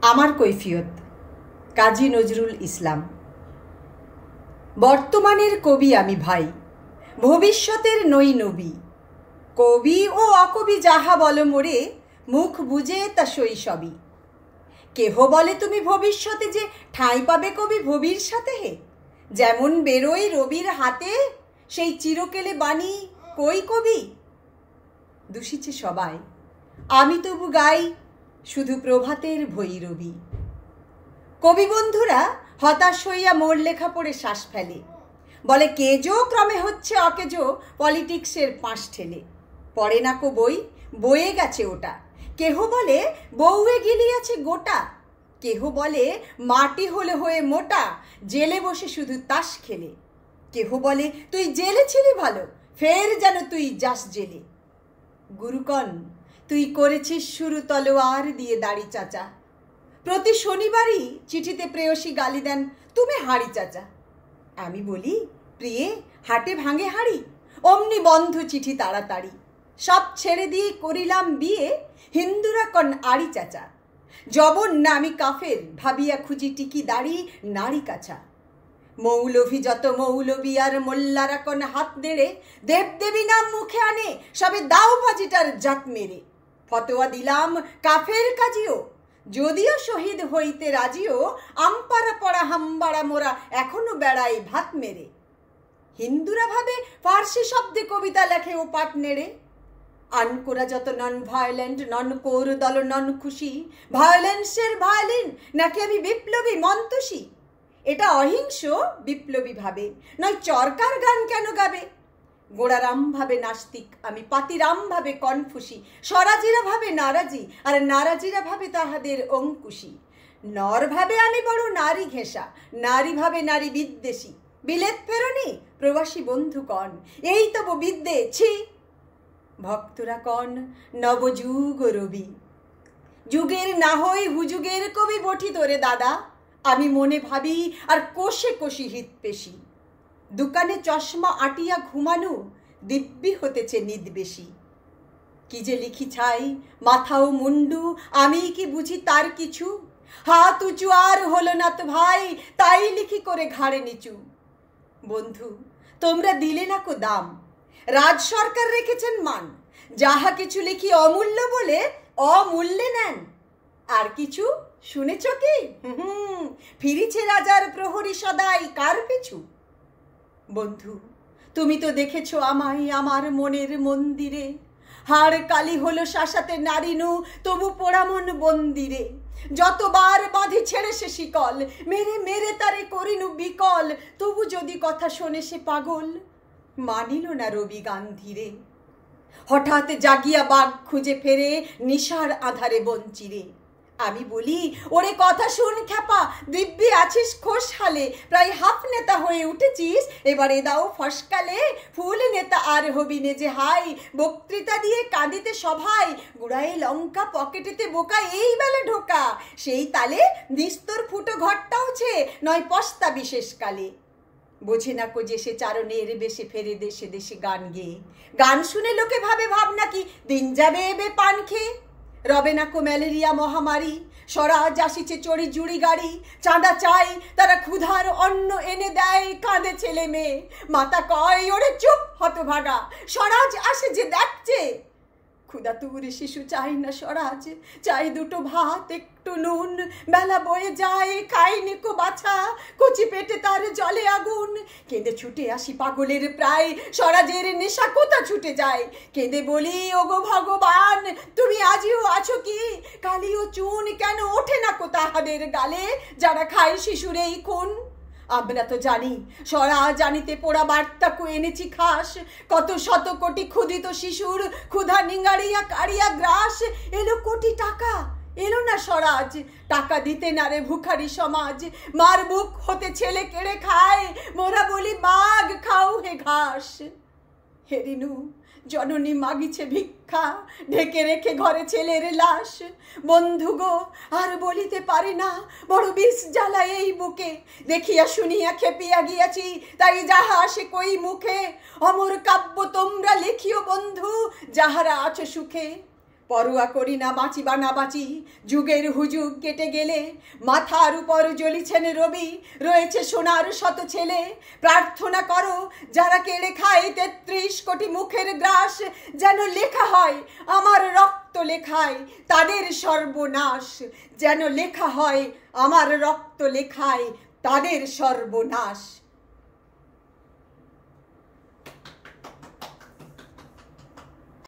আমার কৈফিয়ত কাজী নজরুল ইসলাম। বর্তমানের কবি আমি ভাই, ভবিষ্যতের নই নবী। কবি ও অকবি যাহা বল মোরে, মুখ বুঝে তা শৈশবই। কেহ বলে তুমি ভবিষ্যতে যে ঠাঁই পাবে কবি ভবির সাথে হে। যেমন বেরোয় রবির হাতে, সেই চিরকেলে বাণী কই কবি। দূষিছে সবাই, আমি তবু গাই শুধু প্রভাতের ভৈরবী। কবি বন্ধুরা হতাশ হইয়া মোর লেখা পড়ে শ্বাস ফেলে, বলে কেজো ক্রমে হচ্ছে অকেজো পলিটিক্সের পাশ ঠেলে। পড়ে না কো বই, বয়ে গেছে ওটা। কেহ বলে বউয়ে গিলিয়াছে গোটা। কেহ বলে মাটি হলে হয়ে মোটা, জেলে বসে শুধু তাস খেলে। কেহ বলে তুই জেলে ছিলি ভালো, ফের যেন তুই যাস জেলে। গুরুকণ তুই করেছিস শুরু তলোয়ার দিয়ে দাড়ি চাচা। প্রতি শনিবারই চিঠিতে প্রেয়সী গালি দেন তুমি হাড়ি চাচা। আমি বলি প্রিয়ে হাটে ভাঙে হাড়ি, অমনি বন্ধ চিঠি তাড়াতাড়ি। সব ছেড়ে দিয়ে করিলাম বিয়ে, হিন্দুরা কন আড়ি চাচা। জবন না আমি কাফের, ভাবিয়া খুঁজি টিকি দাড়ি নারী কাছা। মৌলভী যত মৌলবী আর মোল্লারা কন হাত নেড়ে, দেবদেবী নাম মুখে আনে সবে দাও বাজিটার জাত মেরে। ফতোয়া দিলাম কাফের কাজিও, যদিও শহীদ হইতে রাজিও, আমপাড়া পড়া হাম্বাড়া মোরা এখনো বেড়াই ভাত মেরে। হিন্দুরা ভাবে ফার্সি শব্দে কবিতা লেখে ও পাট নেড়ে। আনকোরা যত নন ভায়োলেন্ট, নন কোর দল নন খুশি। ভায়োলেন্সের ভায়োলিন নাকি আমি বিপ্লবী মন্তসী। এটা অহিংস বিপ্লবী ভাবে, নয় চরকার গান কেন গাবে। গোড়ারাম ভাবে নাস্তিক আমি, পাতিরাম ভাবে কনফুসি। স্বরাজিরা ভাবে নারাজি, আর নারাজিরা ভাবে তাহাদের অঙ্কুশী। নর ভাবে আমি বড় নারী ঘেঁষা, নারী ভাবে নারী বিদ্বেষী। বিলেত ফেরনি প্রবাসী বন্ধু কন, এই তব বিদ্যে ছি। ভক্তরা কন নবযুগ রবি, যুগের না হই হুযুগের কবি বঠি তোরে দাদা। আমি মনে ভাবি আর কোষে কোষি হিত পেশি। দোকানে চশমা আটিয়া ঘুমানো, দিব্যি হতেছে নিদ বেশি। কি যে লিখি ছাই মাথা ও মুন্ডু, আমি কি বুঝি তার কিছু। হাত উঁচু আর হলো না তো ভাই, তাই লিখি করে ঘাড়ে নিচু। বন্ধু তোমরা দিলে না কো দাম, রাজ সরকার রেখেছেন মান। যাহা কিছু লিখি অমূল্য বলে অমূল্যে নেন। আর কিছু শুনেছ কি? ফিরিছে রাজার প্রহরী সদাই কার পিছু। বন্ধু তুমি তো দেখেছো আমায় আমার মনের মন্দিরে। হাড় কালি হলো শাসাতে নারিনু, তবু পোড়া মন বন্দিরে। যতবার বাঁধি ছেড়ে সে শিকল, মেরে মেরে তারে করিনু বিকল। তবু যদি কথা শোনে সে পাগল, মানিল না রবি গান্ধীরে। হঠাৎ জাগিয়া বাঘ খুঁজে ফেরে নিশার আধারে বঞ্চিরে। আমি বলি ওরে কথা শুন খ্যাপা, দিব্যি আছিস খোশহালে। প্রায় হাফ নেতা হয়ে উঠেছিস, এবারে দাও ফসকালে। ফুল নেতা আর হবি নে যে হাই, বক্তৃতা দিয়ে কাঁদিতে সভায়। গুড়াই লঙ্কা পকেটেতে বোকা, এই বেলা ঢোকা। সেই তালে নিস্তর ফুটো ঘরটাওছে, নয় পস্তা বিশেষ কালে। বোঝে না কো যে সে চারণের বেশে ফেরে দেশে দেশে গান গেয়ে। গান শুনে লোকে ভাবে ভাবনা কি দিন যাবে এবে পান খেয়ে। রবে না কো ম্যালেরিয়া মহামারী, স্বরাজ আসিছে চড়ি জুড়ি গাড়ি। চাঁদা চাই তারা ক্ষুধার অন্ন এনে দেয়, কাঁদে ছেলে মেয়ে। মাতা কয় ওরে চুপ হতভাগা, স্বরাজ আসে যে দেখছে। ক্ষুধা তুরে শিশু চাই না স্বরাজ, চাই দুটো ভাত একটু নুন। বেলা বয়ে যায় খাইনি কো বাছা, কচি পেটে তার জলে আগুন। কেঁদে ছুটে আসি পাগলের প্রায়, স্বরাজের নেশা কোথা ছুটে যায়। কেঁদে বলি ওগো ভগবান তুমি আজিও আছো কি। কালি ও চুন কেন ওঠে না কো তাহাদের গালে, যারা খায় শিশুর এই খুন। আমরা তো জানি স্বরাজ জানিতে পোড়া বার্তাকু এনেছি খাস। কত শত কোটি ক্ষুধিত শিশুর ক্ষুধা নিঙ্গাড়িয়া কাড়িয়া গ্রাস। এলো কোটি টাকা, এলো না স্বরাজ। টাকা দিতে না রে ভুখারি সমাজ, মার বুক হতে ছেলে কেড়ে খায়। মোরা বলি বাঘ খাও হে ঘাস। হেরিনু জননী মাগিছে ভিক্ষা, ঢেকে রেখে ঘরে ছেলের লাশ। বন্ধু গো আর বলিতে পারি না, বড় বিষ জ্বালায় এই বুকে। দেখিয়া শুনিয়া খেপিয়া গিয়াছি, তাই যাহা আসে কই মুখে। অমর কাব্য তোমরা লিখিও বন্ধু, যাহারা আছো সুখে। পরোয়া করি না বাঁচি বা না বাঁচি, যুগের হুজুগ কেটে গেলে মাথার উপর জ্বলিছেন রবি, রয়েছে সোনার শত ছেলে। প্রার্থনা করো যারা কেড়ে খায় ৩৩ কোটি মুখের গ্রাস, যেন লেখা হয় আমার রক্ত লেখায় তাদের সর্বনাশ, যেন লেখা হয় আমার রক্ত লেখায় তাদের সর্বনাশ।